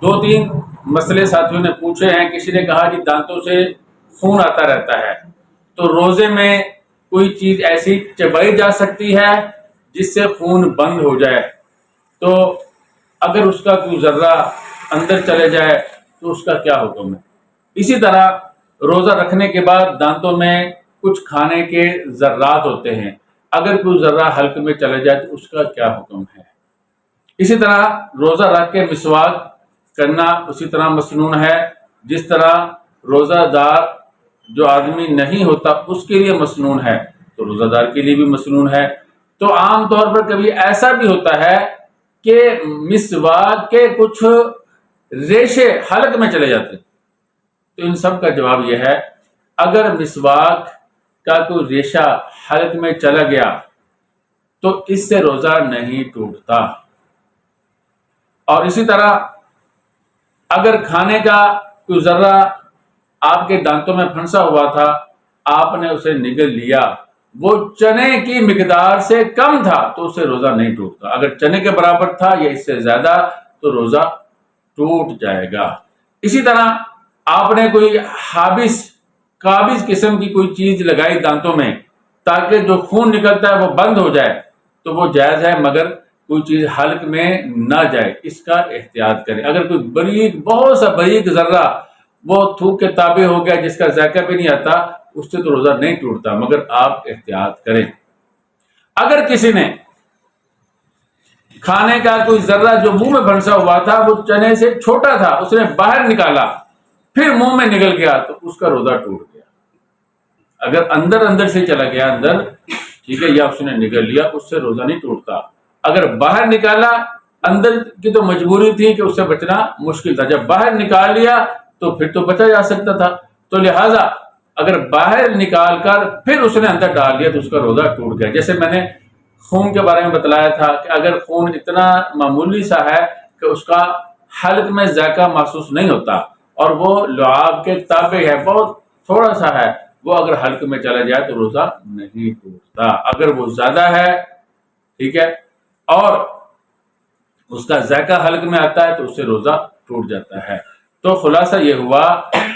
دو تین مسئلے ساتھیوں نے پوچھے ہیں. کسی نے کہا کہ دانتوں سے خون آتا رہتا ہے، تو روزے میں کوئی چیز ایسی چبائی جا سکتی ہے جس سے خون بند ہو جائے؟ تو اگر اس کا کوئی ذرہ اندر چلے جائے تو اس کا کیا حکم ہے؟ اسی طرح روزہ رکھنے کے بعد دانتوں میں کچھ کھانے کے ذرات ہوتے ہیں، اگر کوئی ذرہ حلق میں چلے جائے تو اس کا کیا حکم ہے؟ اسی طرح روزہ رکھ کے مسواک کرنا اسی طرح مسنون ہے جس طرح روزہ دار جو آدمی نہیں ہوتا اس کے لیے مسنون ہے تو روزہ دار کے لیے بھی مسنون ہے. تو عام طور پر کبھی ایسا بھی ہوتا ہے کہ مسواک کے کچھ ریشے حلق میں چلے جاتے ہیں. تو ان سب کا جواب یہ ہے، اگر مسواک کا کوئی ریشہ حلق میں چلا گیا تو اس سے روزہ نہیں ٹوٹتا. اور اسی طرح اگر کھانے کا کوئی ذرہ آپ کے دانتوں میں پھنسا ہوا تھا، آپ نے اسے نگل لیا، وہ چنے کی مقدار سے کم تھا تو اسے روزہ نہیں ٹوٹتا. اگر چنے کے برابر تھا یا اس سے زیادہ تو روزہ ٹوٹ جائے گا. اسی طرح آپ نے کوئی قابض قسم کی کوئی چیز لگائی دانتوں میں تاکہ جو خون نکلتا ہے وہ بند ہو جائے تو وہ جائز ہے، مگر کوئی چیز حلق میں نہ جائے، اس کا احتیاط کریں. اگر کوئی بہت سا باریک ذرہ وہ تھوک کے تابع ہو گیا جس کا ذائقہ بھی نہیں آتا، اس سے تو روزہ نہیں ٹوٹتا، مگر آپ احتیاط کریں. اگر کسی نے کھانے کا کوئی ذرہ جو منہ میں پھنسا ہوا تھا وہ چنے سے چھوٹا تھا، اس نے باہر نکالا پھر منہ میں نکل گیا تو اس کا روزہ ٹوٹ گیا. اگر اندر سے چلا گیا اندر، ٹھیک ہے، یا اس نے نگل لیا، اس سے روزہ نہیں ٹوٹتا. اگر باہر نکالا، اندر کی تو مجبوری تھی کہ اس سے بچنا مشکل تھا، جب باہر نکال لیا تو پھر تو بچا جا سکتا تھا. تو لہٰذا اگر باہر نکال کر پھر اس نے اندر ڈال دیا تو اس کا روزہ ٹوٹ گیا. جیسے میں نے خون کے بارے میں بتلایا تھا کہ اگر خون اتنا معمولی سا ہے کہ اس کا حلق میں ذائقہ محسوس نہیں ہوتا اور وہ لعاب کے تابع ہے، بہت تھوڑا سا ہے، وہ اگر حلق میں چلا جائے تو روزہ نہیں ٹوٹتا. اگر وہ زیادہ ہے، ٹھیک ہے، اور اس کا ذائقہ حلق میں آتا ہے تو اس سے روزہ ٹوٹ جاتا ہے. تو خلاصہ یہ ہوا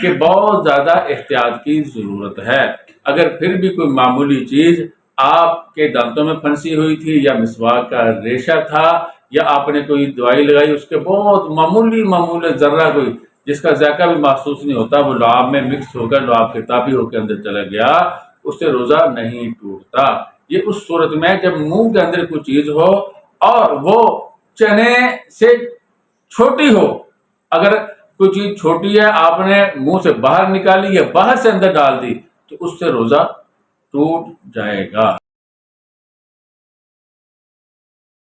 کہ بہت زیادہ احتیاط کی ضرورت ہے. اگر پھر بھی کوئی معمولی چیز آپ کے دانتوں میں پھنسی ہوئی تھی یا مسواک کا ریشہ تھا یا آپ نے کوئی دوائی لگائی، اس کے بہت معمولی ذرہ کوئی جس کا ذائقہ بھی محسوس نہیں ہوتا، وہ لعاب میں مکس ہو کر لعاب کے تابع ہو کے اندر چلا گیا، اس سے روزہ نہیں ٹوٹتا. یہ اس صورت میں جب منہ کے اندر کوئی چیز ہو اور وہ چنے سے چھوٹی ہو. اگر کوئی چیز چھوٹی ہے، آپ نے منہ سے باہر نکالی یا باہر سے اندر ڈال دی تو اس سے روزہ ٹوٹ جائے گا.